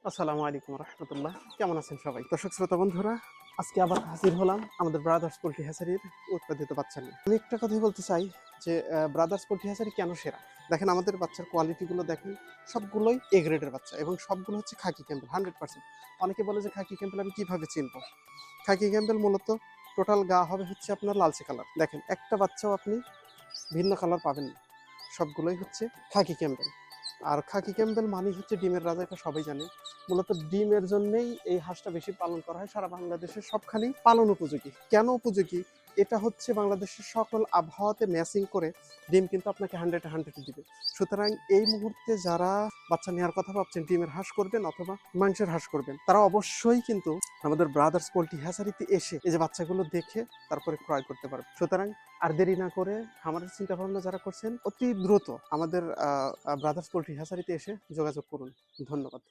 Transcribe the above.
আসসালামু আলাইকুম রহমতুল্লাহ। কেমন আছেন সবাই? দর্শক শ্রোতা বন্ধুরা, আজকে আবার হাজির হলাম আমাদের ব্রাদার্স পোল্ট্রি হ্যাচারির উৎপাদিত বাচ্চা নিয়ে। আমি একটা কথাই বলতে চাই যে ব্রাদার্স পোল্ট্রি হ্যাচারি কেন সেরা? দেখেন আমাদের বাচ্চার কোয়ালিটিগুলো দেখেন, সবগুলোই এ গ্রেডের বাচ্চা এবং সবগুলো হচ্ছে খাকি ক্যাম্পেল 100%। অনেকে বলে যে খাকি ক্যাম্পেল আমি কিভাবে চিনবো? খাকি ক্যাম্পেল মূলত টোটাল গা হবে হচ্ছে আপনার লালচে কালার। দেখেন একটা বাচ্চাও আপনি ভিন্ন কালার পাবেন না, সবগুলোই হচ্ছে খাকি ক্যাম্পেল। আর খাকি ক্যাম্পবেল মানেই হচ্ছে ডিমের রাজা, এটা সবাই জানে। মূলত ডিমের জন্যই এই হাঁসটা বেশি পালন করা হয়, সারা বাংলাদেশের সবখানেই পালন উপযোগী। কেন উপযোগী? এটা হচ্ছে বাংলাদেশের সকল আবহাওয়াতে ম্যাচিং করে ডিম কিন্তু আপনাকে 100-100 দিবে। সুতরাং এই মুহূর্তে যারা বাচ্চা নেওয়ার কথা ভাবছেন, ডিমের হাঁস করবেন অথবা মাংসের হাঁস করবেন, তারা অবশ্যই কিন্তু আমাদের ব্রাদার্স পোল্ট্রি হ্যাচারিতে এসে এই যে বাচ্চাগুলো দেখে তারপরে ক্রয় করতে পারবে। সুতরাং আর দেরি না করে খামারের চিন্তা ভাবনা যারা করছেন, অতি দ্রুত আমাদের ব্রাদার্স পোল্ট্রি হ্যাচারিতে এসে যোগাযোগ করুন। ধন্যবাদ।